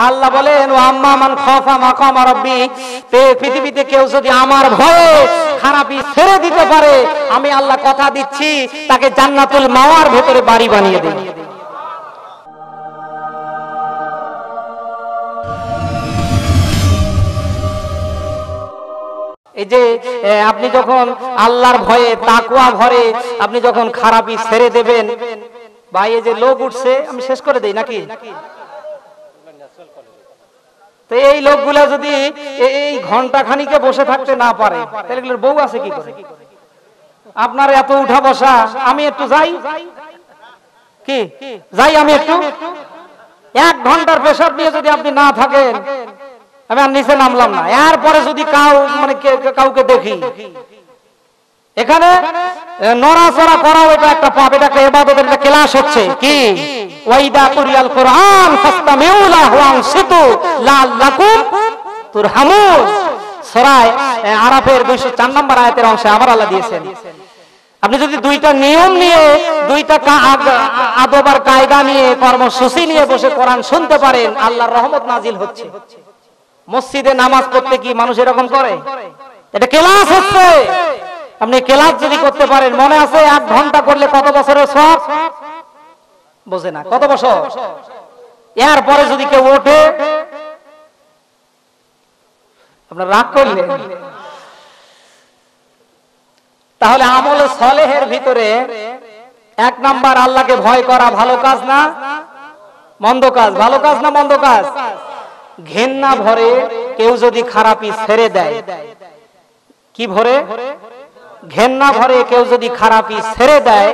আল্লাহ বলেন ওয়া আম্মা মান খাফা মাকাম রাব্বি, পৃথিবীতে কেউ যদি আমার ভয়ে খারাপি ছেড়ে দিতে পারে আমি আল্লাহ কথা দিচ্ছি তাকে জান্নাতুল মাওয়ার ভেতরে বাড়ি বানিয়ে দেব। এই যে আপনি যখন আল্লাহর ভয়ে তাকওয়া ভরে আপনি যখন খারাপি ছেড়ে দেবেন, ভাই এই যে লোক উঠছে আমি শেষ করে দেই নাকি? তো এই লোকগুলা যদি এই ঘন্টা খানিকে বসে থাকতে না পারে তাহলে এগুলোর বউ আছে কি করে? আপনার এত উঠা বসা, আমি একটু যাই কি যাই আমি একটু 1 ঘন্টার পেশাব নিয়ে যদি আপনি না থাকেন আমি আর নিচে নামলাম না। এরপরে যদি কাউকে দেখি এখানে নড়াচড়া করাও এটা একটা পাপ, এটা একটা ইবাদতের একটা ক্লাস হচ্ছে কি ওয়াইদা কুরিয়াল কুরআন ফাসতামিউ লাহু ওয়ানসিতু লাআল্লাকুম তুরহামুন। সূরা আরাফের 204 নম্বর আয়াতের অংশে আবার আল্লাহ দিয়েছেন আপনি যদি দুইটা নিয়ম নিয়ে দুইটা আদব আর কায়দা নিয়ে কর্মসূচি নিয়ে বসে কোরআন শুনতে পারেন আল্লাহর রহমত নাজিল হচ্ছে। মসজিদে নামাজ পড়তে কি মানুষ এরকম করে? এটা ক্লাস হচ্ছে। আপনি ক্লাস যদি করতে পারেন, মনে আছে 1 ঘন্টা করলে কত বছরের সওয়াব? বোঝে না কত বছর। এরপরে যদি কেউ ওঠে আপনার রাগ করলেন, তাহলে আমলে সলেহের ভিতরে 1 নাম্বার আল্লাহকে ভয় করা ভালো কাজ না মন্দ কাজ? ভালো কাজ না মন্দ কাজ? ঘেন্না ভরে কেউ যদি খারাপি ছেড়ে দেয়, কি ভরে? ঘেন্না ভরে কেউ যদি খারাপি ছেড়ে দেয়,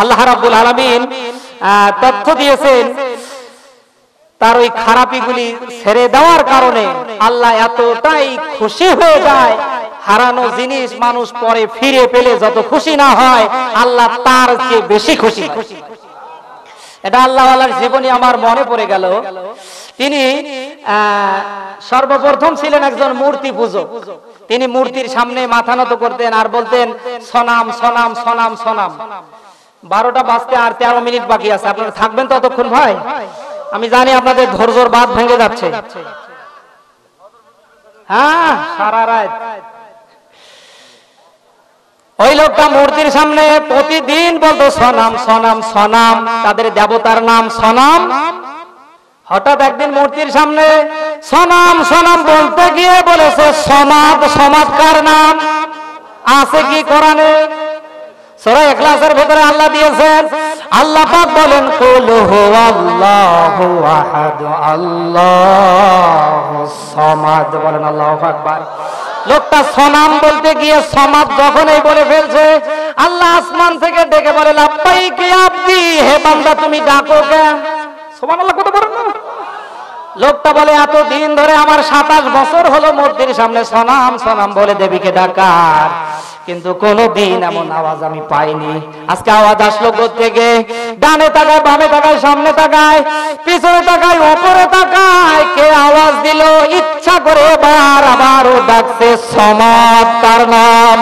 আল্লাহ রাব্বুল আলামিন তথ্য দিয়েছেন তার ওই খারাপিগুলি ছেড়ে দেওয়ার কারণে আল্লাহ এতটাই খুশি হয়ে যায়, হারানো জিনিস মানুষ পরে ফিরে পেলে যত খুশি না হয় আল্লাহ তার চেয়ে বেশি খুশি। এটা আল্লাহওয়ালার জীবনী আমার মনে পড়ে গেল। তিনি সর্বপ্রথম ছিলেন একজন মূর্তি পূজক। তিনি মূর্তির সামনে মাথা নত করতেন আর বলতেন সনাম সনাম সনাম সনাম। 12টা বাজতে আর 13 মিনিট বাকি আছে, আপনারা থাকবেন ততক্ষণ? ভাই আমি জানি আপনাদের ধৈর্যের বাঁধ ভেঙে যাচ্ছে। হ্যাঁ, সারা রাত ওই লোকটা মূর্তির সামনে প্রতিদিন বলতো সনাম সনাম সনাম, তাদের দেবতার নাম সনাম। হঠাৎ একদিন মূর্তির সামনে সনাম সনাম বলতে গিয়ে বলেছে সমাদ। সমাদ কার নাম? আছে কি কোরআনে? সূরা ইখলাসের ভিতরে আল্লাহ দিয়েছেন, আল্লাহ পাক বলেন কুল হুয়াল্লাহু আহাদ আল্লাহুস সামাদ। বলেন আল্লাহু আকবার। লোকটা সনাম বলতে গিয়ে সমাদ যখনই বলে ফেলছে, আল্লাহ আসমান থেকে ডেকে বলে লাব্বাইক ইয়া আবদি, হে বান্দা তুমি ডাকো কেন? সুবহানাল্লাহ, কত বড় না। লোকটা বলে এত দিন ধরে আমার 27 বছর হলো মূর্তির সামনে সনাম সনাম বলে দেবীকে ডাকার, কিন্তু কোনদিন এমন আওয়াজ আমি পাইনি। আজকে আওয়াজ আসলো কোত্থেকে? ডানে তাকায়, বামে তাকায়, সামনে তাকায়, পিছনে তাকায়, উপরে তাকায়, কে আওয়াজ দিল? ইচ্ছা করে আবারও ডাকছে সমাদ কার নাম।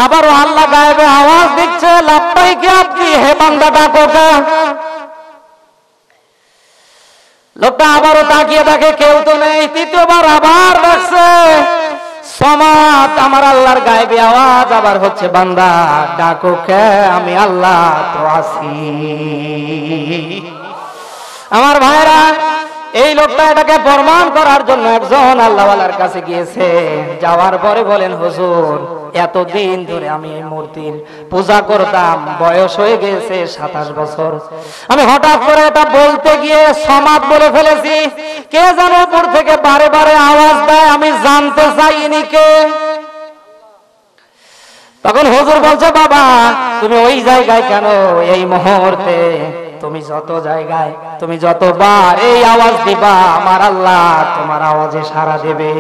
আবারও আল্লাহ গায়েবে আওয়াজ দিচ্ছে লাব্বাইক ইয়া আবদি, হে বান্দা ডাকো কেন? লোকটা আবারও তাকিয়ে দেখে কেউ তো নেই। তৃতীয়বার আবার ডাকছে সমাদ। আমার আল্লাহর গায়েবে আওয়াজ আবার হচ্ছে বান্দা ডাকো কে? আমি আল্লাহ তো আছি। আমার ভাইরা, এই লোকটা এটাকে প্রমাণ করার জন্য একজন আল্লাহওয়ালার কাছে গিয়েছে। যাওয়ার পরে বলেন হুজুর এতদিন ধরে আমি এই মূর্তির পূজা করতাম, বয়স হয়ে গেছে 27 বছর, আমি হঠাৎ করে এটা বলতে গিয়ে সমাদ বলে ফেলেছি। কে যেন উপর থেকে বারে বারে আওয়াজ দেয়, আমি জানতে চাই ইনি কে। তখন হুজুর বলছে বাবা তুমি ওই জায়গায় কেন? এই মুহূর্তে তুমি যত জায়গায়, তুমি যতবার এই আওয়াজ দিবা আমার আল্লাহ তোমার আওয়াজে সাড়া দেবে।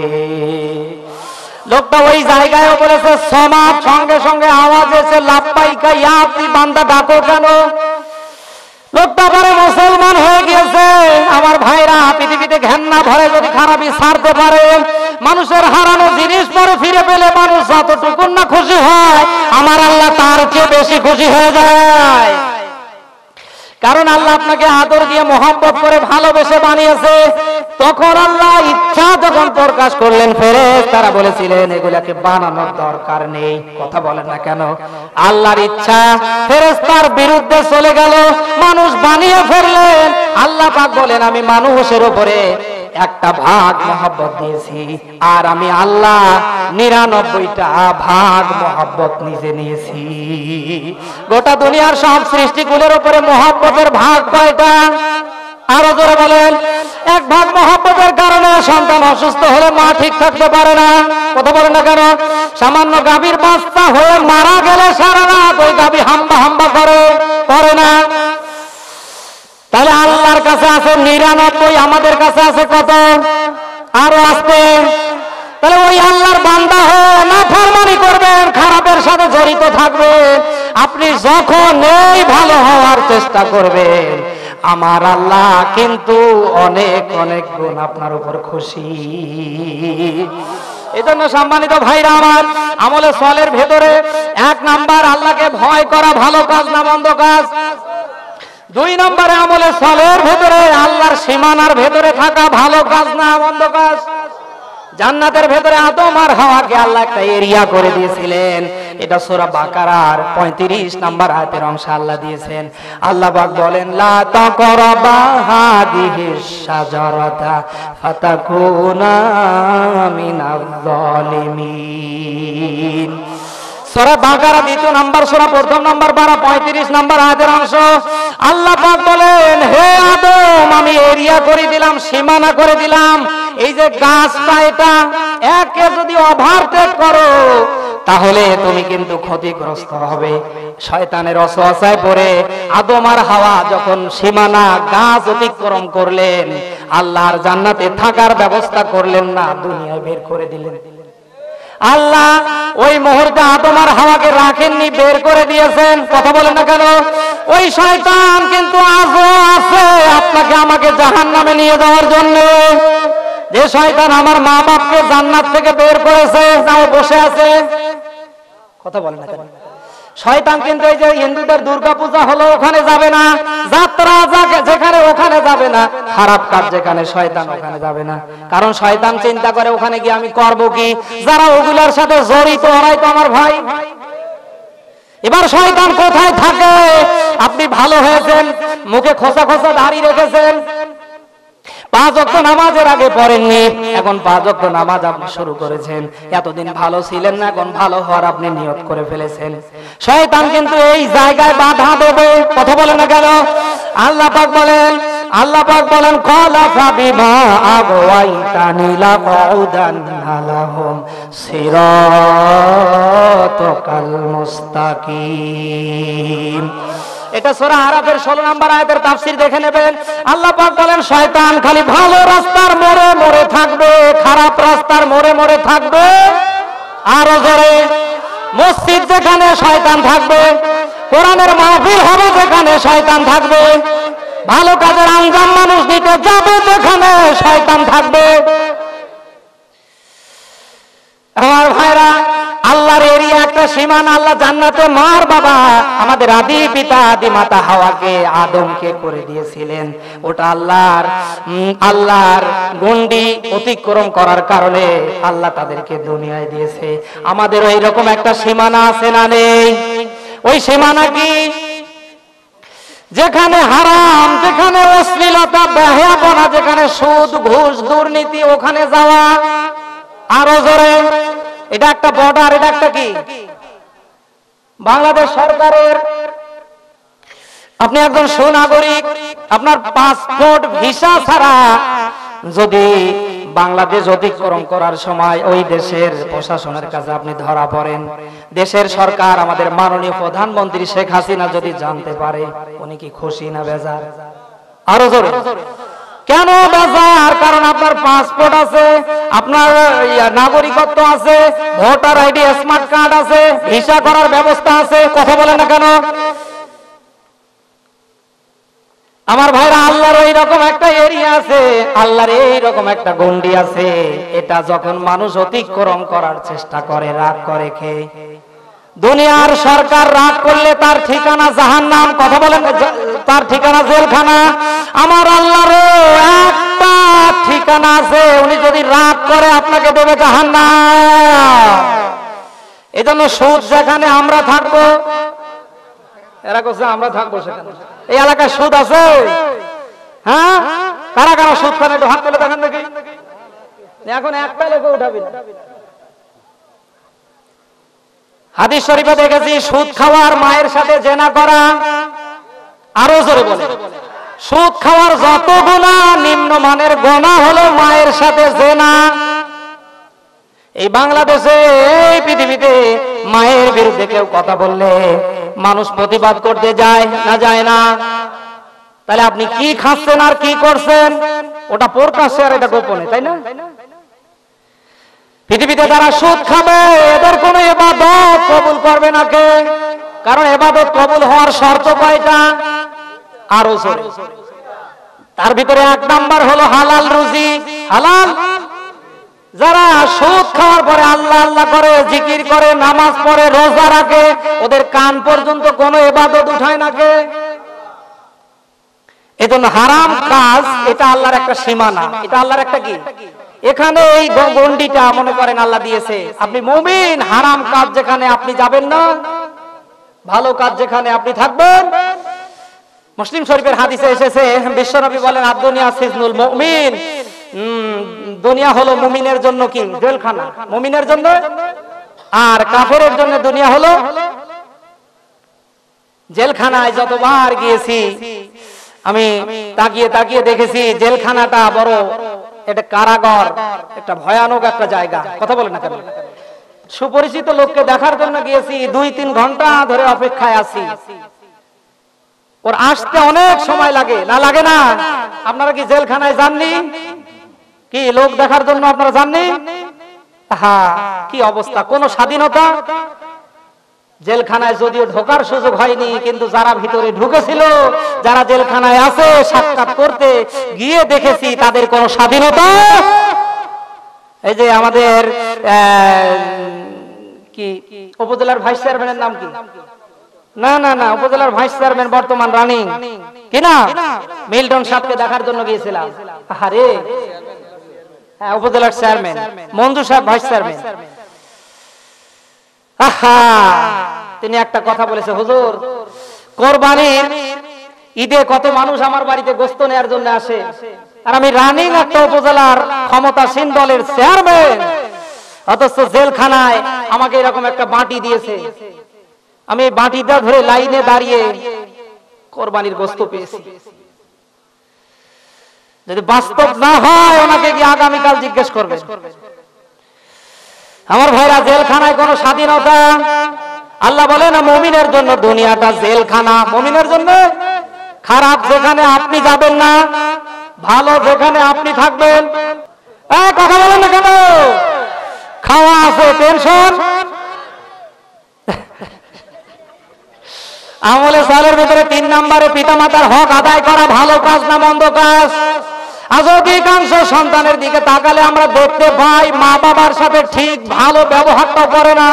লোকটা ওই জায়গায় বলেছে সমাদ, সঙ্গে সঙ্গে আওয়াজ এসে লাব্বাইকা ইয়া আবদি, বান্দা ডাকো কেন? লোকটা পরে মুসলমান হয়ে গিয়েছে। আমার ভাইরা, পৃথিবীতে ঘেন্না ভরে যদি খারাপি ছাড়তে পারে, মানুষের হারানো জিনিস পরে ফিরে পেলে মানুষ যতটুকু না খুশি হয় আমার আল্লাহ তার চেয়ে বেশি খুশি হয়ে যায়। কারণ আল্লাহ আপনাকে আদর দিয়ে মহব্বত করে ভালোবেসে বানিয়েছে। তখন আল্লাহ ইচ্ছা যখন প্রকাশ করলেন, ফেরেশতারা বলেছিলেন এগুলাকে বানানোর দরকার নেই। কথা বলেন না কেন? আল্লাহর ইচ্ছা ফেরেশতার বিরুদ্ধে চলে গেল, মানুষ বানিয়ে ফেললেন। আল্লাহ পাক বলেন আমি মানুষের উপরে একটা ভাগ মহব্বত দিয়েছি, আর আমি আল্লাহ 99টা ভাগ মহব্বত নিজে নিয়েছি। গোটা দুনিয়ার সব সৃষ্টিগুলোর উপরে মহব্বতের ভাগ কয়টা? আরো জোরে বলেন। এক ভাগ মহব্বতের কারণে সন্তান অসুস্থ হলে মা ঠিক থাকতে পারে না। কথা বলেন না কেন? সামান্য গাভীর বাচ্চা হয়ে মারা গেলে সারা রাত ওই গাভী হাম্বা হাম্বা করে না। তাহলে আল্লাহর কাছে আছে 99, আমাদের কাছে আছে কত? আরো আসতে। তাহলে ওই আল্লাহর বান্দা হয়ে নাফরমানি করবেন, খারাপের সাথে জড়িত থাকবেন। আপনি যখন এই ভালো হওয়ার চেষ্টা করবেন, আমার আল্লাহ কিন্তু অনেক অনেক গুণ আপনার উপর খুশি। এজন্য সম্মানিত ভাইরা আমার, আমলে সলের ভেতরে 1 নাম্বার আল্লাহকে ভয় করা, ভালো কাজ না মন্দ কাজ। 2 নম্বরে আমলে সলের ভেতরে আল্লাহর সীমানার ভেতরে থাকা, ভালো কাজ না মন্দ কাজ। জান্নাতের ভেতরে আদম আর হাওয়াকে আল্লাহ একটা এরিয়া করে দিয়েছিলেন। এটা সূরা বাকারার 35 নম্বর আয়াতের অংশ আল্লাহ দিয়েছেন। আল্লাহ পাক বলেন লা তাকরাবা হাদিহিশ শাজারাতা ফাতাকুনা মিনাজ জালিমিন। সূরা বাকারা 2 নম্বর সূরা 1 নম্বর পারা 35 নম্বর আয়াতের অংশ। আল্লাহ পাক বলেন হে আদম, আমি এরিয়া করে দিলাম, সীমানা করে দিলাম। এই যে গাছটা, এটা একে যদি ওভারটেক করো তাহলে তুমি কিন্তু ক্ষতিগ্রস্ত হবে। শয়তানের ওয়াসওয়াসায় পড়ে আদম আর হাওয়া যখন সীমানা গাছ অতিক্রম করলেন, আল্লাহর জান্নাতে থাকার ব্যবস্থা করলেন না, দুনিয়ায় বের করে দিলেন। আল্লাহ ওই মুহূর্তে আদম আর হাওয়াকে রাখেননি, বের করে দিয়েছেন। কথা বলেন না কেন? ওই শয়তান কিন্তু আজও আছে আপনাকে আমাকে জাহান্নামে নিয়ে যাওয়ার জন্য। যে শয়তান আমার মা বাপকে জান্নাত থেকে বের করেছে, যাও বসে আছে। কথা বলেন না কেন? শয়তান কিন্তু এই যে হিন্দুদের দুর্গা পূজা হলো ওখানে যাবে না, যাত্রা যেখানে ওখানে যাবে না, খারাপ কাজ যেখানে শয়তান ওখানে যাবে না। কারণ শয়তান চিন্তা করে ওখানে গিয়ে আমি করব কি? যারা ওগুলোর সাথে জড়িত ওরাই তো আমার ভাই। এবার শয়তান কোথায় থাকে? আপনি ভালো হয়েছেন, মুখে খোসা খোসা দাড়ি রেখেছেন, 5 ওয়াক্ত নামাজের আগে পড়েননি, এখন 5 ওয়াক্ত নামাজ আপনি শুরু করেছেন। এতদিন ভালো ছিলেন না, এখন ভালো হওয়ার আপনি নিয়ত করে ফেলেছেন। শয়তান কিন্তু এই জায়গায় বাধা দেবে। কথা বলেন না কেন? আল্লাহ পাক বলেন ক্বালা ফাবিমা আগওয়াইতানি লাকউদান্না লাহুম সিরাতাকাল মুস্তাকিম। এটা সূরা আরাফের 16 নম্বর আয়াতের তাফসীর দেখে নেবেন। আল্লাহ পাক বলেন শয়তান খালি ভালো রাস্তার মোড়ে মোড়ে থাকবে, খারাপ রাস্তার মোড়ে মোড়ে থাকবে। আরো জোরে, মসজিদ যেখানে শয়তান থাকবে, কোরআনের মাহফিল হবে যেখানে শয়তান থাকবে, ভালো কাজের আঞ্জাম মানুষ দিতে যাবে যেখানে শয়তান থাকবে। আমার ভাইরা, আল্লাহর এরিয়া একটা সীমানা। আল্লাহ জান্নাতে মার বাবা আমাদের আদি পিতা আদি মাতা হাওয়াকে আদমকে করে দিয়েছিলেন। ওটা আল্লাহর গণ্ডি অতিক্রম করার কারণে আল্লাহ তাদেরকে দুনিয়ায় দিয়েছে। আমাদেরও এইরকম একটা সীমানা আছে না নেই? ওই সীমানা কি? যেখানে হারাম, যেখানে অশ্লীলতা, বেহায়াপনা, যেখানে সুদ ঘুষ দুর্নীতি, ওখানে যাওয়া। আরো জোরে, এটা একটা বর্ডার। এটা একটা কি? বাংলাদেশ সরকারের আপনি একজন সুনাগরিক, আপনার পাসপোর্ট ভিসা ছাড়া যদি বাংলাদেশ অতিক্রম করার সময় ওই দেশের প্রশাসনের কাছে আপনি ধরা পড়েন, দেশের সরকার আমাদের মাননীয় প্রধানমন্ত্রী শেখ হাসিনা যদি জানতে পারে, উনি কি খুশি না বেজার? আরো জোরে, কেন বেজার? কারণ আপনার পাসপোর্ট আছে, আপনার নাগরিকত্ব আছে, ভোটার আইডি, স্মার্ট কার্ড আছে, ভিসা করার ব্যবস্থা আছে। কথা বলেন না কেন? আমার ভাইরা, আল্লাহর এইরকম একটা এরিয়া আছে, আল্লাহর এইরকম একটা গণ্ডি আছে। এটা যখন মানুষ অতিক্রম করার চেষ্টা করে, রাগ করে, দুনিয়ার সরকার রাগ করলে তার ঠিকানা জাহান্নাম, কথা বলেন, তার ঠিকানা জেলখানা। আমার আল্লাহর একটা ঠিকানা আছে, উনি যদি রাগ করে আপনাকে দেবে জাহান্নাম। এজন্য সুদ যেখানে আমরা থাকবো, এরা কোথায় আমরা থাকবো সেখানে। এই এলাকায় সুদ আছে? হ্যাঁ, কারা কারা সুদ খান একটু হাত তুলে দেখেন দেখি। এখন একটা লোক উঠাবি না। হাদিস শরীফে দেখেছি সুদ খাওয়ার মায়ের সাথে জেনা করা, আরো জোরে বলে, সুদ খাওয়ার যত গুনাহ নিম্নমানের গুনাহ হলো মায়ের সাথে জেনা। এই বাংলাদেশে, এই পৃথিবীতে মায়ের বিরুদ্ধে কেউ কথা বললে মানুষ প্রতিবাদ করতে যায় না, যায় না? তাহলে আপনি কি খাচ্ছেন আর কি করছেন ওটা প্রকাশ্যে আর এটা গোপনে, তাই না? পৃথিবীতে যারা সুদ খাবে এদের কোন ইবাদত কবুল করবে না কে? কারণ ইবাদত কবুল হওয়ার শর্ত কয়টা? আরো জোরে। তার ভিতরে এক নাম্বার হলো হালাল রুজি। হালাল। যারা সুদ খাওয়ার পরে আল্লাহ আল্লাহ করে, জিকির করে, নামাজ পড়ে, রোজা রাখে, ওদের কান পর্যন্ত কোনো ইবাদত উঠায় না কে? এজন্য হারাম কাজ এটা আল্লাহর একটা সীমানা, এটা আল্লাহর একটা কি, এখানে এই গন্ডিটা মনে করেন আল্লাহ দিয়েছে। আপনি মুমিন, হারাম কাজ যেখানে আপনি যাবেন না, ভালো কাজ যেখানে আপনি থাকবেন। মুসলিম শরীফের হাদিসে এসেছে, বিশ্বনবী বলেন আদ-দুনিয়া সিজনুল মুমিন, দুনিয়া হলো মুমিনের জন্য কি জেলখানা, মুমিনের জন্য। আর কাফেরের জন্য দুনিয়া হলো জেলখানায়। যতবার গিয়েছি আমি তাকিয়ে তাকিয়ে দেখেছি জেলখানাটা বড় এটা কারাগার, একটা ভয়ানক একটা জায়গা, কথা বলেন না কেন? সুপরিচিত লোককে দেখার জন্য গিয়েছি, 2-3 ঘন্টা ধরে অপেক্ষায় আছি। ওর আসতে অনেক সময় লাগে, না লাগে না? আপনারা কি জেলখানায় যাননি? কি লোক দেখার জন্য আপনারা যাননি? হ্যাঁ, কি অবস্থা, কোন স্বাধীনতা? জেলখানায় যদিও ঢোকার সুযোগ হয়নি, কিন্তু যারা ভিতরে ঢুকেছিল, যারা জেলখানায় আছে, সাক্ষাৎ করতে গিয়ে দেখেছি তাদের কোনো স্বাধীনতা। এই যে আমাদের কি উপজেলার ভাইস চেয়ারম্যানের নাম কি? না না না, উপজেলার ভাইস চেয়ারম্যান বর্তমান রানিং কি না, মিল্টন সাহেবকে দেখার জন্য গিয়েছিলাম। আরে হ্যাঁ, উপজেলার চেয়ারম্যান মঞ্জু সাহেব ভাইস চেয়ারম্যান। তিনি একটা কথা বলেছে, হুজুর কোরবানির ঈদে কত মানুষ আমার বাড়িতে গোশত নেয়ার জন্য আসে, আর আমি রানিং একটা উপজেলার ক্ষমতাসীন দলের চেয়ারম্যান, অথচ জেলখানায় আমাকে এরকম একটা বাটি দিয়েছে, আমি বাটিটা ধরে লাইনে দাঁড়িয়ে কোরবানির গোশত পেয়েছি। যদি বাস্তব না হয় ওনাকে কি আগামীকাল জিজ্ঞেস করবে। আমার ভাইরা, জেলখানায় কোনো স্বাধীনতা আল্লাহ বলে না, মুমিনের জন্য দুনিয়াটা জেলখানা, মুমিনের জন্য। খারাপ যেখানে আপনি যাবেন না, ভালো যেখানে আপনি থাকবেন। কথা বলেন না কেন? খাওয়া আছে, টেনশন। আমলে সালের ভিতরে 3 নম্বরে পিতামাতার হক আদায় করা ভালো কাজ না মন্দ কাজ? আজ অধিকাংশ সন্তানের দিকে তাকালে আমরা দেখতে পাই মা বাবার সাথে ঠিক ভালো ব্যবহারটা করে না।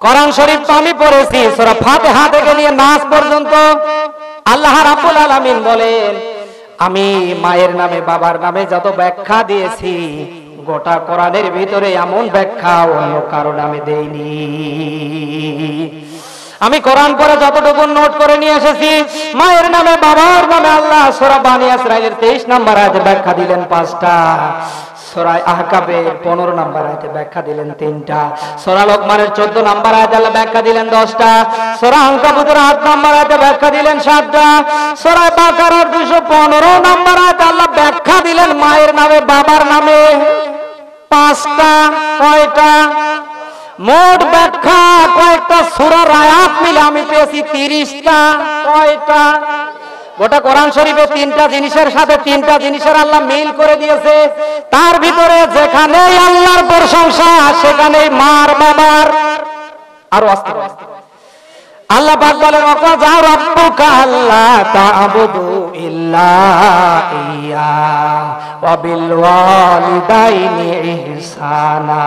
কোরআন শরীফ তো আমি পড়েছি, সূরা ফাতিহা থেকে নিয়ে নাস পর্যন্ত আল্লাহ রাব্বুল আলামিন বলেন, আমি মায়ের নামে বাবার নামে যত ব্যাখ্যা দিয়েছি, গোটা কোরআনের ভিতরে এমন ব্যাখ্যা অন্য কারো নামে দেইনি। আমি কোরআন পড়ে যতটুকু নোট করে নিয়ে এসেছি, মায়ের নামে বাবার নামে আল্লাহ সূরা বানী ইসরাঈলের 23 নম্বর আয়াতে ব্যাখ্যা দিলেন 5টা, সূরা আহকাফের 15 নম্বর আয়াতে ব্যাখ্যা দিলেন 3টা, সূরা লোকমানের 14 নম্বর আয়াতে আল্লাহ ব্যাখ্যা দিলেন 10টা, সূরা আনকাবুতের 8 নম্বর আয়াতে ব্যাখ্যা দিলেন 7টা, সূরা বাকারার 215 নম্বর আয়াতে আল্লাহ ব্যাখ্যা দিলেন মায়ের নামে বাবার নামে 5টা। কয়টা? মোট ব্যাখ্যা কয়েকটা সূরার আয়াত মিলে আমি পেয়েছি 30টা। কয়টা? গোটা কোরআন শরীফে 3টা জিনিসের সাথে 3টা জিনিসের আল্লাহ মিল করে দিয়েছে। তার ভিতরে যেখানেই আল্লাহর প্রশংসা, সেখানেই মার বাবার, আরো আস্তে আল্লাহ পাক বলেন ওয়াকাযা রাব্বুকা আল্লা তা'বুদু ইল্লা ইয়া ওয়া বিল ওয়ালিদাইনি ইহসানা।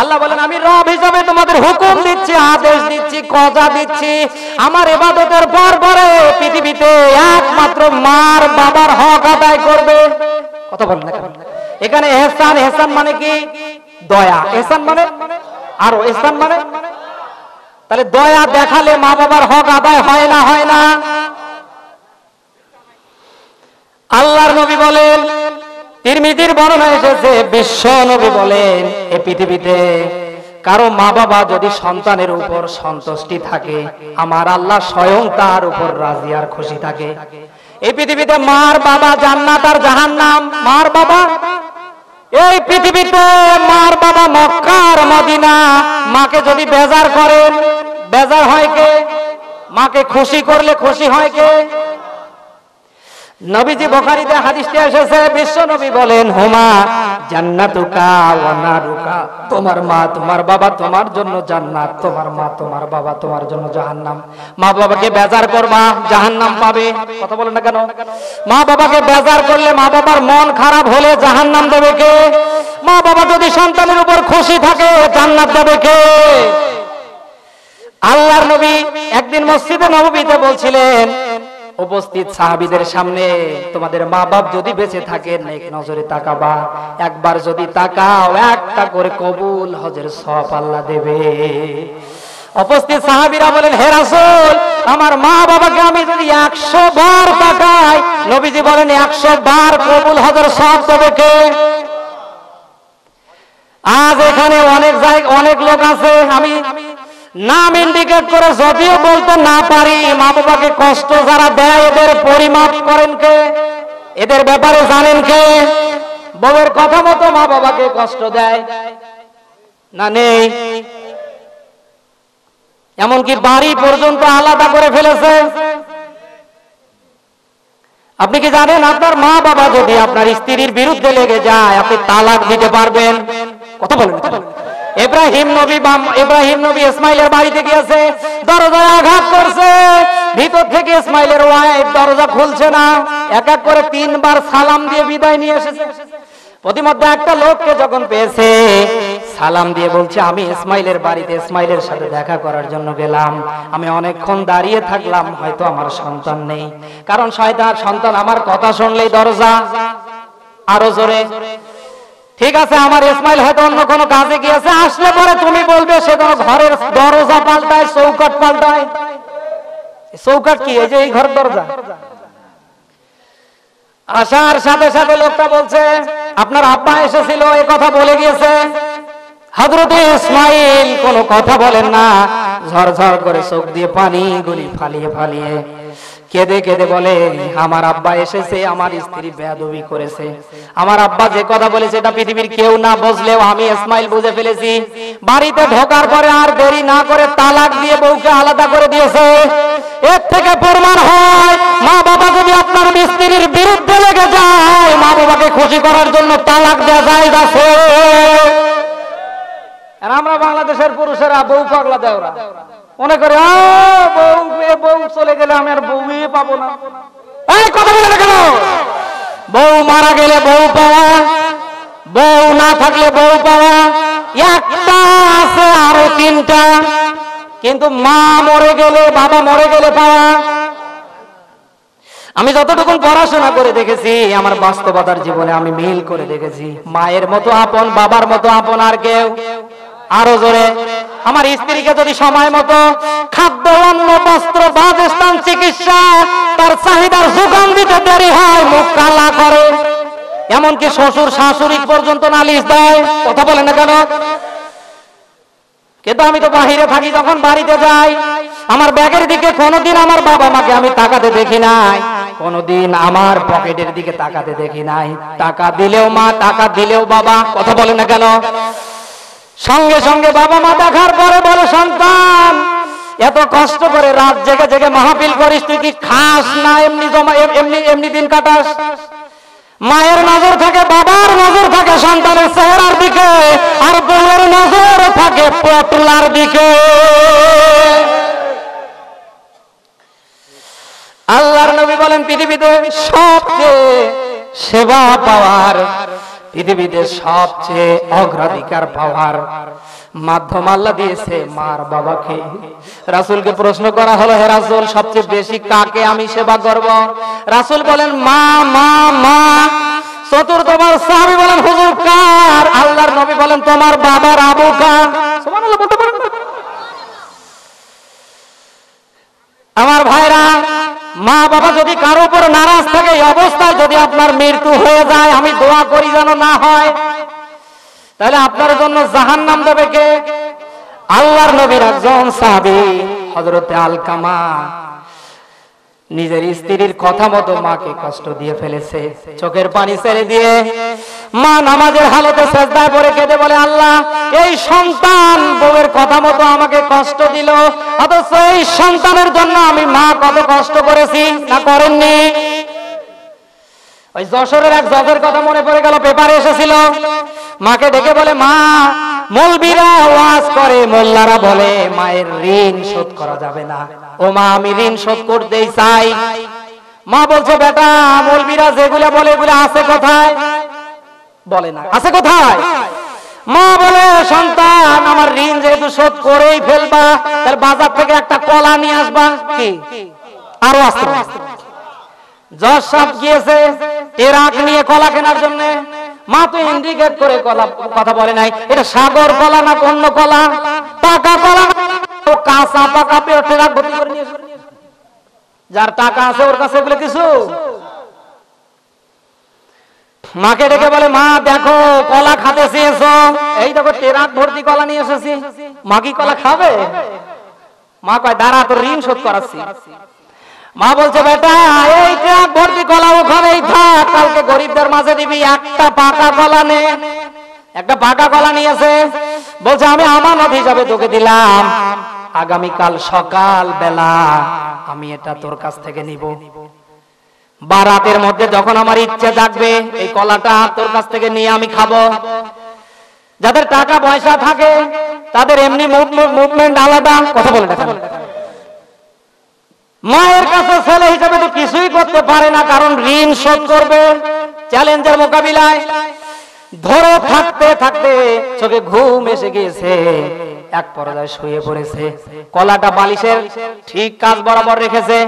আল্লাহ বলেন আমি রব হিসেবে তোমাদের হুকুম দিচ্ছি, আদেশ দিচ্ছি, কজা দিচ্ছি, আমার ইবাদতের পরে পৃথিবীতে একমাত্র মার বাবার হক আদায় করবে। কথা বলেন না এখানে ইহসান, ইহসান মানে কি? দয়া। ইহসান মানে আরো, ইহসান মানে তাহলে দয়া দেখালে মা বাবার হক আদায় হয় না? হয় না? আল্লাহর নবী বলেন, তিরমিজির বর্ণনা এসেছে, বিশ্ব নবী বলেন এই পৃথিবীতে কারো মা বাবা যদি সন্তানের উপর সন্তুষ্টি থাকে, আমার আল্লাহ স্বয়ং তার উপর রাজি আর খুশি থাকে। এই পৃথিবীতে মার বাবা জান্নাত আর জাহান্নাম। মার বাবা এই পৃথিবীতে, মার বাবা মক্কা আর মদিনা। মাকে যদি বেজার করেন, বেজার হয় কে? মাকে খুশি করলে খুশি হয় কে? নবীজি বুখারীতে হাদিসটি এসেছে, বিশ্ব নবী বলেন হুমা জান্নাতুকা ওয়া নারুকা, তোমার মা তোমার বাবা তোমার জন্য জান্নাত, তোমার মা তোমার বাবা তোমার জন্য জাহান্নাম। মা বাবাকে বেজার করবা, জাহান্নাম পাবে। কথা বলেন না কেন? মা বাবাকে বেজার করলে, মা বাবার মন খারাপ হলে জাহান্নাম দেবে কে? মা বাবা যদি সন্তানের উপর খুশি থাকে, জান্নাত দেবে কে? আল্লাহর নবী একদিন মসজিদে নববীতে বলছিলেন উপস্থিত সাহাবীদের সামনে, তোমাদের মা বাপ যদি বেঁচে থাকেন এক নজরে তাকাবা, একবার যদি তাকাও একটা করে কবুল হজের সওয়াব আল্লাহ দেবে। উপস্থিত সাহাবীরা বলেন, হে রাসূল, আমার মা বাবাকে আমি যদি 100 বার তাকাই, নবীজি বলেন 100 বার কবুল হজের সওয়াব দেবে কে? আজ এখানে অনেক জায়গায় অনেক লোক আছে, আমি নাম ইন্ডিকেট করে যদিও বলতে না পারি, মা বাবাকে কষ্ট যারা দেয় এদের পরিমাপ করেন কে? এদের ব্যাপারে জানেন কে? বউয়ের কথা মতো মা বাবাকে কষ্ট দেয় না? নেই? এমনকি বাড়ি পর্যন্ত আলাদা করে ফেলেছে। আপনি কি জানেন আপনার মা বাবা যদি আপনার স্ত্রীর বিরুদ্ধে লেগে যায়, আপনি তালাক দিতে পারবেন? কথা বলেন। ইব্রাহিম নবী ইসমাইলের বাড়িতে গিয়েছে, দরজায় আঘাত করছে, ভিতর থেকে ইসমাইলের ওয়াইফ দরজা খুলছে না, এক এক করে 3 বার সালাম দিয়ে বিদায় নিয়ে এসেছে। প্রতিমধ্যে একটা লোককে যখন পেয়েছে, সালাম দিয়ে বলছে, আমি ইসমাইলের বাড়িতে ইসমাইলের সাথে দেখা করার জন্য গেলাম, আমি অনেকক্ষণ দাঁড়িয়ে থাকলাম, হয়তো আমার সন্তান নেই, কারণ শয়তান সন্তান আমার কথা শুনলেই দরজা আরো জোরে। ঠিক আছে, আমার ইসমাইল হয়তো অন্য কোনো কাজে গিয়েছে, আসলে পরে তুমি বলবে সে যেন ঘরের দরজা পাল্টায়, চৌকাঠ পাল্টায়। চৌকাঠ কি? এই যে এই ঘর দরজা। আসার সাথে সাথে লোকটা বলছে, আপনার আব্বা এসেছিল, এই কথা বলে গিয়েছে। হযরতে ইসমাইল কোনো কথা বলেন না, ঝরঝর করে চোখ দিয়ে পানি গুলি ফালিয়ে ফালিয়ে কেঁদে কেঁদে বলে, আমার আব্বা এসেছে, আমার স্ত্রী বেয়াদবি করেছে। আমার আব্বা যে কথা বলেছে এটা পৃথিবীর কেউ না বুঝলেও আমি ইসমাইল বুঝে ফেলেছি। বাড়িতে ঢোকার পরে আর দেরি না করে তালাক দিয়ে বউকে আলাদা করে দিয়েছে। এর থেকে প্রমাণ হয়, মা বাবা যদি আপনার স্ত্রীর বিরুদ্ধে লেগে যায়, মা বাবাকে খুশি করার জন্য তালাক দেওয়া যায় আছে। আর আমরা বাংলাদেশের পুরুষেরা বউ পাগলা দেওরা মনে করে, বউ চলে গেলে আমি আর বউই পাবো না। এই কথা বলে না কেন? বউ মারা গেলে বউ পাওয়া, বউ না থাকলে বউ পাওয়া, একটা আছে আরো 3টা, কিন্তু মা মরে গেলে, বাবা মরে গেলে পাওয়া। আমি যতটুকু পড়াশোনা করে দেখেছি, আমার বাস্তবতার জীবনে আমি মিল করে দেখেছি, মায়ের মতো আপন, বাবার মতো আপন আর কেউ। আরো জোরে, আমার স্ত্রীকে যদি সময় মতো খাদ্য, অন্ন, বস্ত্র, বাসস্থান, চিকিৎসা, তার চাহিদার যোগান দিতে দেরি হয়, মুখ কালা করে, এমনকি শ্বশুর শাশুড়ি পর্যন্ত নালিশ দেয়। কথা বলে না কেন? কিন্তু আমি তো বাহিরে থাকি, যখন বাড়িতে যাই, আমার ব্যাগের দিকে কোনোদিন আমার বাবা মাকে আমি তাকাতে দেখি নাই, কোনোদিন আমার পকেটের দিকে তাকাতে দেখি নাই। টাকা দিলেও মা, টাকা দিলেও বাবা। কথা বলে না কেন? সঙ্গে সঙ্গে বাবা মা দেখার পরে বলে, সন্তান এত কষ্ট করে রাত জেগে জেগে মাহফিল করিস, তুই কি খাস না এমনি জমা এমনি দিন কাটাস? মায়ের নজর থাকে, বাবার নজর থাকে সন্তানের চেহারার দিকে, আর বউয়ের নজর থাকে পটলার দিকে। আল্লাহর নবী বলেন পৃথিবীতে সবচেয়ে সেবা পাওয়ার, পৃথিবীতে সবচেয়ে অগ্রাধিকার পাওয়ার মাধ্যম আল্লাহ দিয়েছে মার বাবাকে। রাসূলকে প্রশ্ন করা হলো, হে রাসূল সবচেয়ে বেশি কাকে আমি সেবা করব? রাসূল বলেন মা মা মা। চতুর্থবার সাহাবী বলেন হুজুর কার? আল্লাহর নবী বলেন তোমার বাবার আবু কার? সুবহানাল্লাহ বলতে পারেন না? আমার ভাইরা, মা বাবা যদি কারো উপর নারাজ থাকে, এই অবস্থায় যদি আপনার মৃত্যু হয়ে যায়, আমি দোয়া করি যেন না হয়, তাহলে আপনার জন্য জাহান্নাম দেবে কে? আল্লাহর নবীর একজন সাহাবী হযরতে আলকামা নিজের স্ত্রীর কথা মতো মাকে কষ্ট দিয়ে ফেলেছে। চোখের পানি ছেড়ে দিয়ে মা নামাজের হালতে সিজদায় পড়ে কেঁদে বলে, আল্লাহ এই সন্তান বউয়ের কথা মতো আমাকে কষ্ট দিল, অথচ এই সন্তানের জন্য আমি মা কত কষ্ট করেছি, না করেননি? ওই যশোরের এক জজের কথা মনে পড়ে গেল, পেপারে এসেছিল। মাকে ডেকে বলে, মা মৌলবীরা ওয়াজ করে, মোল্লারা বলে মায়ের ঋণ শোধ করা যাবে না। ও মা আমি ঋণ শোধ করতেই চাই। মা বলছে, বেটা মৌলবীরা যেগুলা বলে এগুলো আছে কোথায়? বলে না, আছে কোথায়? মা বলে, সন্তান আমার ঋণ যেহেতু শোধ করেই ফেলবা, তাহলে বাজার থেকে একটা কলা নিয়ে আসবা। কি আরো আসতে জজ সাহেব গিয়েছে ট্রাক নিয়ে কলা কেনার জন্য। মা তো ইন্ডিকেট করে কলা কথা বলে নাই, এটা সাগর কলা না অন্য কলা, পাকা কলা, কাঁচা পাকা পেয়ে ট্রাক ভর্তি করে নিয়ে এসে। যার টাকা আছে ওর কাছে এগুলো কিছু। মাকে ডেকে বলে, মা দেখো কলা খাতে চেয়েছো, এই দেখো ট্রাক ভর্তি কলা নিয়ে এসেছি। মা কি কলা খাবে? মা কয় দাঁড়া তোর ঋণ শোধ করাচ্ছি। মা বলছে, বেটা এই ট্রাক ভর্তি কলা ওখানেই থাক, কালকে গরিবদের মাঝে দিবি, একটা পাকা কলা নে। একটা পাকা কলা নিয়েছে, বলছে আমি আমানত হিসাবে তোকে দিলাম, আগামীকাল সকাল বেলা আমি এটা তোর কাছ থেকে নিব। বারাতের মধ্যে যখন আমার ইচ্ছে জাগবে এই কলাটা তোর কাছ থেকে নিয়ে আমি খাবো। যাদের টাকা পয়সা থাকে তাদের এমনি মুভমেন্ট আলাদা, কথা বলে দেখা। মায়ের কাছে ছেলে হিসেবে তো কিছুই করতে পারে না, কারণ ঋণ শোধ করবে। চ্যালেঞ্জের মোকাবিলায় ধরে থাকতে থাকতে চোখে ঘুম এসে গিয়েছে, এক পর্যায়ে শুয়ে পড়েছে। কলাটা বালিশের ঠিক কাজ বরাবর রেখেছে,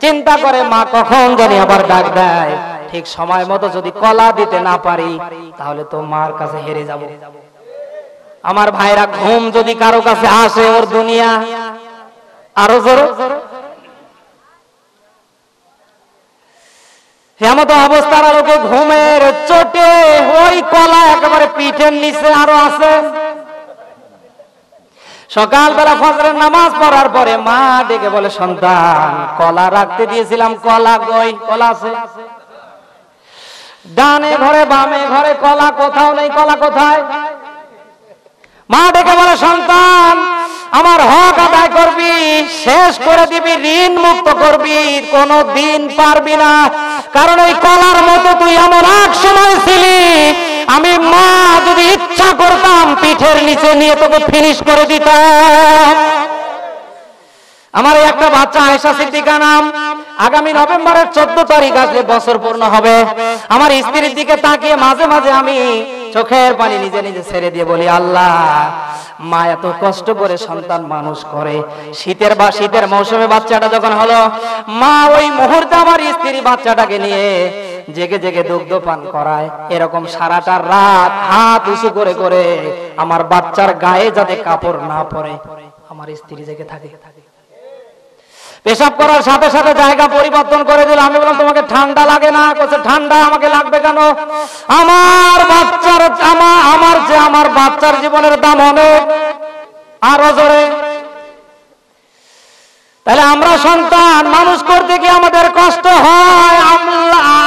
চিন্তা করে মা কখন জানি আবার ডাক দেয়, ঠিক সময় মতো যদি কলা দিতে না পারি তাহলে তো মার কাছে হেরে যাব। আমার ভাইরা, ঘুম যদি কারো কাছে আসে ওর দুনিয়া। আরো জোরে এমত অবস্থার আলোকে ঘুমের চোটে ওই কলা একেবারে পিঠের নিচে আরো আছে। সকালবেলা ফজরের নামাজ পড়ার পরে মা ডেকে বলে, সন্তান কলা রাখতে দিয়েছিলাম, কলা কই? কলা আছে ডানে ঘরে বামে ঘরে, কলা কোথাও নেই, কলা কোথায়? মা ডেকে বলে, সন্তান আমার হক আদায় করবি, শেষ করে দিবি, ঋণ মুক্ত করবি, কোনো দিন পারবি না। কারণ এই কলার মতো তুই এমন এক সময় ছিলি, আমি মা যদি ইচ্ছা করতাম পিঠের নিচে নিয়ে তোকে ফিনিশ করে দিতাম। আমার একটা বাচ্চা আয়েশা সিদ্দিকা নাম, আগামী নভেম্বরের 14 তারিখ আসলে বছর পূর্ণ হবে। আমার স্ত্রীর দিকে তাকিয়ে মাঝে মাঝে আমি চোখের পানি নিজে নিজে ছেড়ে দিয়ে বলি, আল্লাহ মা এত কষ্ট করে সন্তান মানুষ করে, শীতের মৌসুমে বাচ্চাটা যখন হলো, মা ওই মুহূর্তে আমার স্ত্রী বাচ্চাটাকে নিয়ে জেগে জেগে দুগ্ধ পান করায়। এরকম সারাটা রাত হাত উঁচু করে করে আমার বাচ্চার গায়ে যাতে কাপড় না পড়ে আমার স্ত্রী জেগে থাকে। পেশাব করার সাথে সাথে জায়গা পরিবর্তন করে দিল। আমি বললাম, তোমাকে ঠান্ডা লাগে না? বলছে, ঠান্ডা আমাকে লাগবে কেন? আমার বাচ্চার জীবনের দাম অনেক। আরো জোরে। তাহলে আমরা সন্তান মানুষ করতে গিয়ে আমাদের কষ্ট হয়,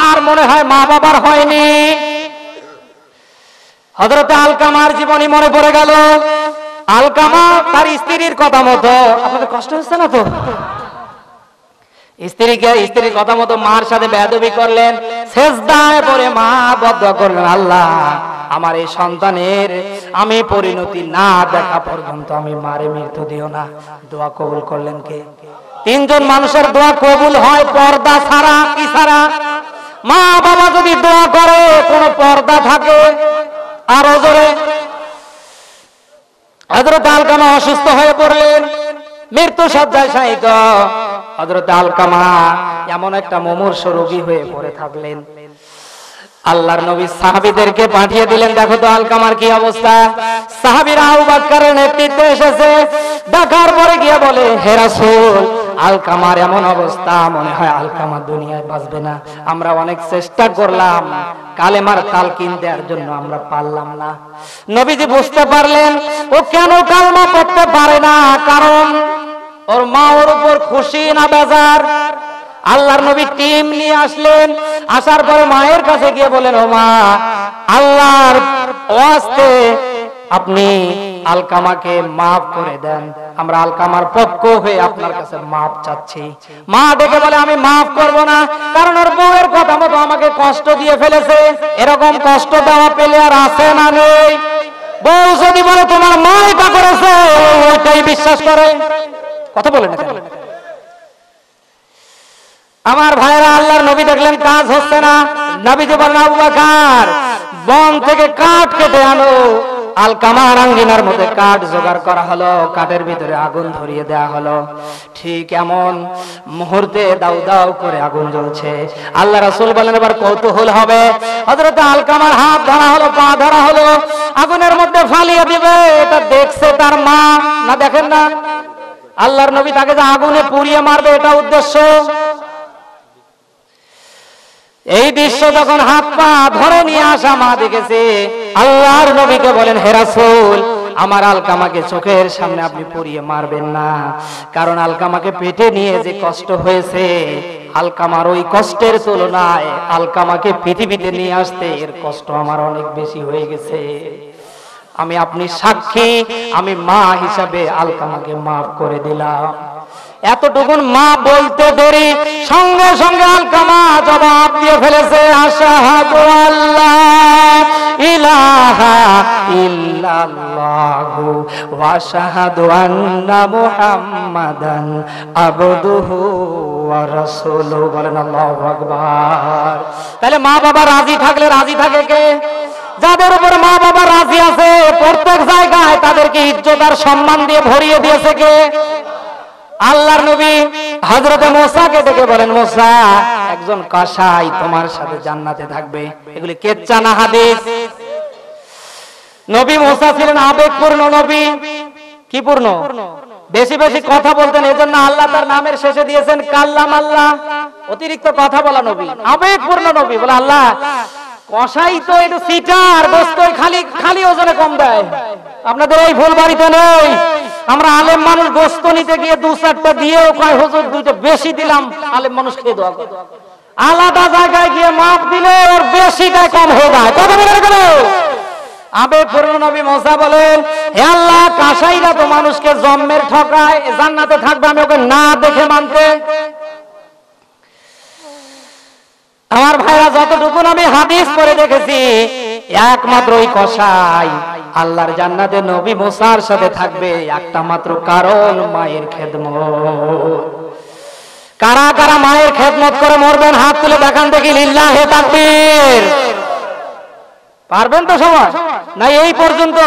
আর মনে হয় মা বাবার হয়নি। হযরতে আলকামার জীবনী মনে পড়ে গেল। আলকামা তার স্ত্রীর কথা মতো, আপনাদের কষ্ট হচ্ছে না তো? স্ত্রীর কথা মতো মার সাথে বেয়াদবি করলেন। সেজদায় পড়ে মা বদদোয়া করলেন, আল্লাহ আমার এই সন্তানের আমি পরিণতি না দেখা পর্যন্ত আমি মারে মৃত্যু দিও না। দোয়া কবুল করলেন কে? তিনজন মানুষের দোয়া কবুল হয় পর্দা ছাড়া। কি ছাড়া? মা বাবা যদি দোয়া করে কোনো পর্দা থাকে। আরো জোরে। হযরত আলকামা অসুস্থ হয়ে পড়লেন, মৃত্যু শয্যায় শায়িত। হযরত আলকামা এমন একটা মুমূর্ষ রোগী হয়ে পড়ে থাকলেন। আল্লাহর নবী সাহাবীদেরকে পাঠিয়ে দিলেন, দেখো তো আলকামার কি অবস্থা। সাহাবীরা আবু বকরের নেতৃত্বে এসেছে, দেখার পরে গিয়ে বলে, হে রাসূল, আলকামার এমন অবস্থা, মনে হয় আলকামা দুনিয়ায় বাঁচবে না। আমরা অনেক চেষ্টা করলাম, কালেমার তালকিন দেওয়ার জন্য আমরা পারলাম না। নবীজি বুঝতে পারলেন ও কেন কালেমা পড়তে পারে না, কারণ ওর মা ওর উপর খুশি না বেজার। আল্লাহর নবী টিম নিয়ে আসলেন, আসার পরে মায়ের কাছে গিয়ে বলেন, ও মা, আল্লাহর ওয়াস্তে আপনি আলকামাকে মাফ করে দেন, আমরা আলকামার পক্ষ হয়ে আপনার কাছে মাফ চাচ্ছি। মা ডেকে বলে, আমি মাফ করব না, কারণ ওর বউয়ের কথা মতো আমাকে কষ্ট দিয়ে ফেলেছে। এরকম কষ্ট দেওয়া পেলে আর আছে না নেই? বউ যদি বলে তোমার মা এটা করেছে, ওইটাই বিশ্বাস করে। কথা বলে না কেন? আমার ভাইরা, আল্লাহর নবী দেখলেন কাজ হচ্ছে না। নবীজি বলেন, আবু বকর, বন থেকে কাঠ কেটে আনো। আলকামার আঙ্গিনার মধ্যে কাঠ জোগাড় করা হলো, কাঠের ভিতরে আগুন ধরিয়ে দেওয়া হলো। ঠিক এমন মুহূর্তে দাউ দাউ করে আগুন জ্বলছে। আল্লাহ রাসূল বলেন, এবার কৌতূহল হবে। হযরত আলকামার হাত ধরা হলো, পা ধরা হলো, আগুনের মধ্যে ফালিয়ে দিবে। এটা দেখছে তার মা, না দেখেন না? আল্লাহর নবী তাকে যে আগুনে পুড়িয়ে মারবে, এটা উদ্দেশ্য। এই দৃশ্য যখন হাত পা ধরে নিয়ে আসা মা দেখেছে, আল্লাহর নবীকে বলেন, হে রাসূল, আমার আলকামাকে চোখের সামনে আপনি পুড়িয়ে মারবেন না, কারণ আলকামাকে পেটে নিয়ে যে কষ্ট হয়েছে, আলকামার ওই কষ্টের তুলনায় আলকামাকে পৃথিবীতে নিয়ে আসতে এর কষ্ট আমার অনেক বেশি হয়ে গেছে। আমি আপনি সাক্ষী, আমি মা হিসাবে আলকামাকে মাফ করে দিলাম। এতটুকুন মা বলতে দেরি, সঙ্গে সঙ্গে আলকামা জবাব দিয়ে ফেলেছে, আশহাদু আল্লা ইলাহা ইল্লাল্লাহু ওয়া আশহাদু আন্না মুহাম্মাদান আবদুহু ওয়া রাসূলুহু। বলেন আল্লাহু আকবার। তাহলে মা বাবা রাজি থাকলে রাজি থাকে কে? যাদের উপর মা বাবা রাজি আছে, প্রত্যেক জায়গায় তাদেরকে ইজ্জত আর সম্মান দিয়ে ভরিয়ে দিয়েছে কে? আল্লাহর নবী হযরত মুসাকে ডেকে বলেন, মুসা, একজন কসাই তোমার সাথে জান্নাতে থাকবে। এগুলি কেচ্ছা না হাদিস? নবী মুসা ছিলেন আবেগপূর্ণ নবী। কি পূর্ণ? বেশি বেশি কথা বলতেন, এজন্য আল্লাহ তার নামের শেষে দিয়েছেন কাল্লাম আল্লাহ, অতিরিক্ত কথা বলা নবী, আবেগপূর্ণ নবী। বলে, আল্লাহ, কসাই তো একটু সিটার, গোস্তই খালি খালি ওজনে কম দেয়। আপনাদের এই ভুল বাড়িতে নেই। আমরা আলেম মানুষ গোস্ত নিতে গিয়ে দু চারটা দিয়েও কয়, হুজুর দুইটা বেশি দিলাম, আলেম মানুষ খেয়ে দোয়া করে। আলাদা জায়গায় গিয়ে মাপ দিলে ওর বেশিটাই কম হয়ে যায়। কথা বলে কেন? আবেগপূর্ণ নবী মুসা বলেন, হে আল্লাহ, কাসাইরা তো মানুষকে জন্মের ঠকায়, জান্নাতে থাকবে, আমি ওকে না দেখে মানতে। আমার ভাইরা, যতটুকু আমি হাদিস পড়ে দেখেছি, একমাত্র ওই কসাই আল্লাহর জান্নাতে নবী মুসার সাথে থাকবে একটা মাত্র কারণ, মায়ের খেদমত। কারা কারা মায়ের খেদমত করে মরবেন? হাত তুলে দেখান দেখি, লিল্লাহে তাকবীর। পারবেন তো সবাই? না এই পর্যন্ত?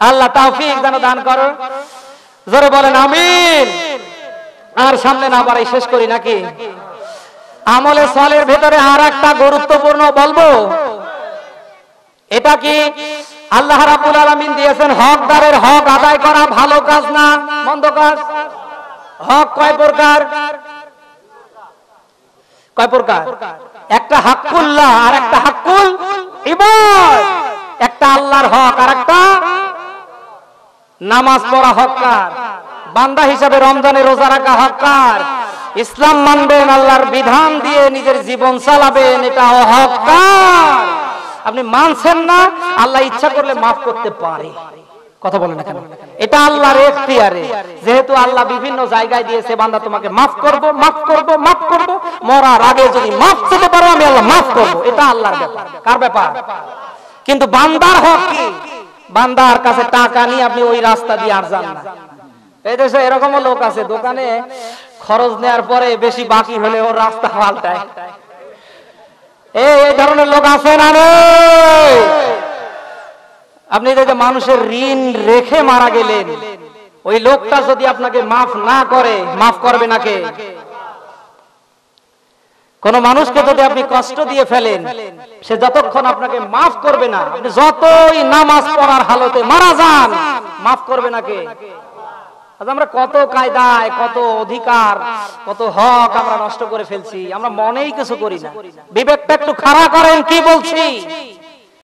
আল্লাহ তৌফিক যেন দান করো। জোরে বলেন আমিন। আর সামনে না বাড়াই শেষ করি নাকি? আমলে সলের ভেতরে আর একটা গুরুত্বপূর্ণ বলবো। এটা কি আল্লাহ রাব্বুল আলামিন দিয়েছেন হকদারের হক আদায় করা ভালো কাজ না মন্দ কাজ? হক কয় প্রকার? কয় প্রকার? একটা হাক্কুল্লাহ আর একটা হাক্কুল ইবাদ। একটা আল্লাহর হক আর একটা নামাজ পড়া হককার, বান্দা হিসাবে রমজানে রোজা রাখা হককার, ইসলাম মানবেন, আল্লাহর বিধান দিয়ে নিজের জীবন চালাবেন, এটা হককার। আপনি মানছেন না, আল্লাহ ইচ্ছা করলে মাফ করতে পারে। কথা বলেন না কেন? এটা আল্লাহর এখতিয়ারে। যেহেতু আল্লাহ বিভিন্ন জায়গায় দিয়েছে, বান্দা তোমাকে মাফ করব, মাফ করব, মাফ করব, মরার আগে যদি মাফ করতে পারো আমি আল্লাহ মাফ করব, এটা আল্লাহর ব্যাপার। কার ব্যাপার? কিন্তু বান্দার হক কি? বান্দার কাছে টাকা নিয়ে আপনি ওই রাস্তা দিয়ে আর যান না। এই দেশে এরকমও লোক আছে, দোকানে খরচ নেওয়ার পরে বেশি বাকি হলে ও রাস্তা পাল্টায়। এই ধরনের লোক আছে না? আপনি যে মানুষের ঋণ রেখে মারা গেলেন, ওই লোকটা যদি আপনাকে মাফ না করে, মাফ করবে না কে? কোন মানুষকে যদি আপনি কষ্ট দিয়ে ফেলেন, সে যতক্ষণ আপনাকে মাফ করবে না, আপনি যতই নামাজ পড়ার হালতে মারা যান, মাফ করবে না কে? আমরা কত কায়দায়, কত অধিকার, কত হক আমরা নষ্ট করে ফেলছি, আমরা মনেই কিছু করি না। বিবেকটা একটু খাড়া করেন, কি বলছি?